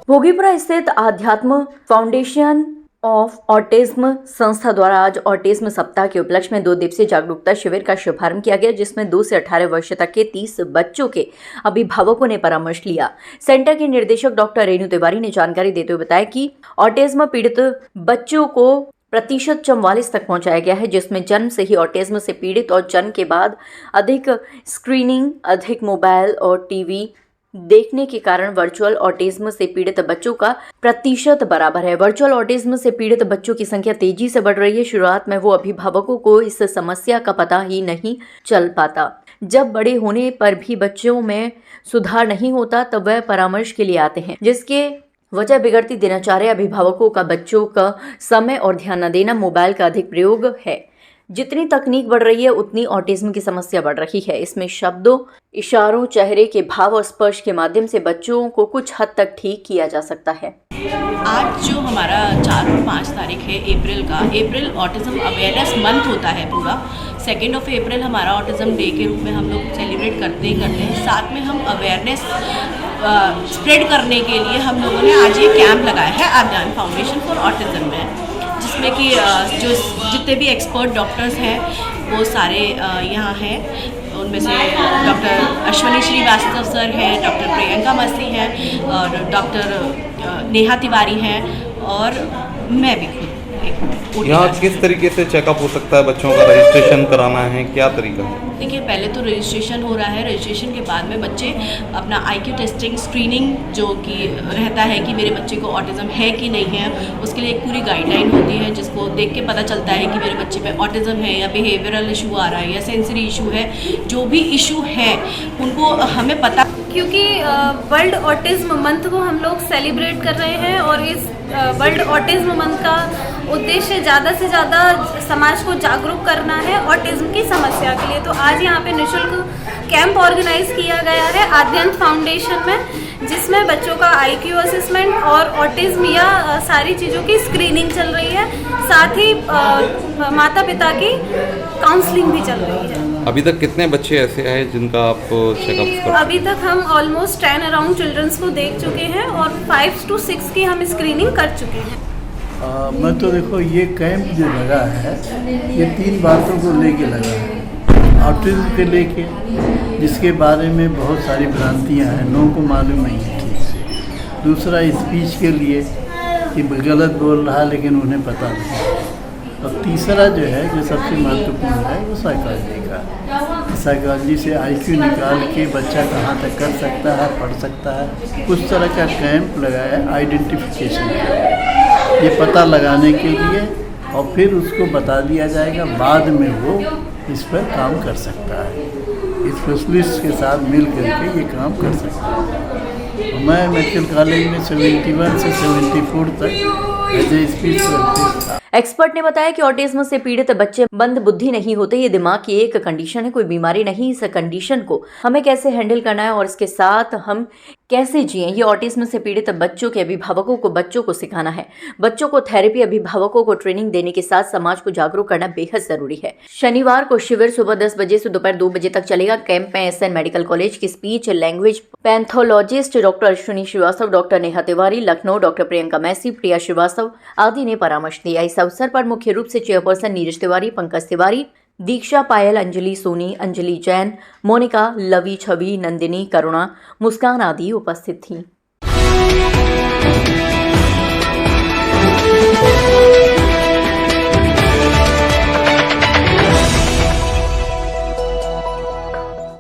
भोगीपुरा स्थित आध्यात्म foundation of autism संस्था द्वारा आज ऑटिज्म सप्ताह के उपलक्ष्य में 2 दिवसीय जागरूकता शिविर का शुभारंभ किया गया, जिसमें 2 से 18 वर्ष तक के 30 बच्चों के अभिभावकों ने परामर्श लिया। सेंटर के निदेशक डॉक्टर रेणु तिवारी ने जानकारी देते हुए बताया कि ऑटिज्म पीड़ित बच्चों को प्रतिशत 44 तक पहुंचाया गया है, जिसमें जन्म से ही ऑटिज्म से पीड़ित और जन्म के बाद अधिक स्क्रीनिंग, अधिक मोबाइल और टीवी देखने के कारण वर्चुअल ऑटिज्म से पीड़ित बच्चों का प्रतिशत बराबर है। वर्चुअल ऑटिज्म से पीड़ित बच्चों की संख्या तेजी से बढ़ रही है। शुरुआत में वो अभिभावकों को इस समस्या का पता ही नहीं चल पाता। जब बड़े होने पर भी बच्चों में सुधार नहीं होता तब वह परामर्श के लिए आते हैं, जिसके वजह बिगड़ती दिनचर्या, अभिभावकों का बच्चों का समय और ध्यान न देना, मोबाइल का अधिक प्रयोग है। जितनी तकनीक बढ़ रही है उतनी ऑटिज्म की समस्या बढ़ रही है। इसमें शब्दों, इशारों, चेहरे के भाव और स्पर्श के माध्यम से बच्चों को कुछ हद तक ठीक किया जा सकता है। आज जो हमारा 4 और 5 तारीख है अप्रैल का, अप्रैल ऑटिज्म अवेयरनेस मंथ होता है पूरा। 2 अप्रैल हमारा ऑटिज्म डे के रूप में हम लोग सेलिब्रेट करते हैं। साथ में हम अवेयरनेस स्प्रेड करने के लिए हम लोगों ने आज ये कैंप लगाया है आध्यात्म फाउंडेशन फॉर ऑटिज्म में, जिसमें कि जो जितने भी एक्सपर्ट डॉक्टर्स हैं वो सारे यहाँ हैं। उनमें से डॉक्टर अश्विनी श्रीवास्तव सर हैं, डॉक्टर प्रियंका मसी हैं और डॉक्टर नेहा तिवारी हैं और मैं भी खुद। यहाँ किस तरीके से चेकअप हो सकता है? बच्चों का रजिस्ट्रेशन कराना है, क्या तरीका है? देखिए, पहले तो रजिस्ट्रेशन हो रहा है। रजिस्ट्रेशन के बाद में बच्चे अपना IQ टेस्टिंग, स्क्रीनिंग जो कि रहता है कि मेरे बच्चे को ऑटिज्म है कि नहीं है, उसके लिए एक पूरी गाइडलाइन होती है जिसको देख के पता चलता है कि मेरे बच्चे पे ऑटिज्म है या बिहेवियरल इशू आ रहा है या सेंसरी इशू है। जो भी इशू है उनको हमें पता, क्योंकि वर्ल्ड ऑटिज्म मंथ को हम लोग सेलिब्रेट कर रहे हैं और इस वर्ल्ड ऑटिज्म मंथ का उद्देश्य ज़्यादा से ज़्यादा समाज को जागरूक करना है ऑटिज्म की समस्या के लिए। तो आज यहाँ पे निःशुल्क कैंप ऑर्गेनाइज किया गया है आद्यंत फाउंडेशन में, जिसमें बच्चों का IQ असेसमेंट और ऑटिज्म या सारी चीज़ों की स्क्रीनिंग चल रही है। साथ ही माता पिता की काउंसलिंग भी चल रही है। अभी तक कितने बच्चे ऐसे हैं जिनका आप चेकअप करते हैं? अभी तक हम ऑलमोस्ट 10 अराउंड चिल्ड्रंस को देख चुके हैं और 5 to 6 की हम स्क्रीनिंग कर चुके हैं। मैं तो देखो, ये कैंप जो लगा है ये 3 बातों को लेके लगा है। ऑटिज्म के लेके, जिसके बारे में बहुत सारी भ्रांतियां हैं, लोगों को मालूम नहीं है ठीक से। दूसरा, स्पीच के लिए कि गलत बोल रहा लेकिन उन्हें पता नहीं। और तीसरा जो है, जो सबसे महत्वपूर्ण है, वो साइकोलॉजी का। साइकोलॉजी से IQ निकाल के बच्चा कहाँ तक कर सकता है, पढ़ सकता है, उस तरह का कैंप लगाया है। आइडेंटिफिकेशन का ये पता लगाने के लिए, और फिर उसको बता दिया जाएगा, बाद में वो इस पर काम कर सकता है। स्पेशलिस्ट के साथ मिल करके ये काम कर सकता है। मैं मेडिकल कॉलेज में 71 से 74 तक एज ए स्पीच थेरेपिस्ट था। एक्सपर्ट ने बताया कि ऑटिज्म से पीड़ित बच्चे मंद बुद्धि नहीं होते। ये दिमाग की एक कंडीशन है, कोई बीमारी नहीं। इस कंडीशन को हमें कैसे हैंडल करना है और इसके साथ हम कैसे जिएं, ये ऑटिज्म से पीड़ित बच्चों के अभिभावकों को बच्चों को सिखाना है। बच्चों को थेरेपी, अभिभावकों को ट्रेनिंग देने के साथ समाज को जागरूक करना बेहद जरूरी है। शनिवार को शिविर सुबह 10 बजे से दोपहर 2 बजे तक चलेगा। कैंप में SN मेडिकल कॉलेज की speech language pathologist doctor Ashwini Srivastava, doctor Neha Tiwari, Lucknow doctor Priyanka Massey, Priya Srivastava आदि ने परामर्श दिया। इस अवसर पर मुख्य रूप से चेयरपर्सन नीरज तिवारी, पंकज तिवारी, दीक्षा पायल, अंजलि सोनी, अंजलि जैन, मोनिका, लवी, छवि, नंदिनी, करुणा, मुस्कान आदि उपस्थित थीं।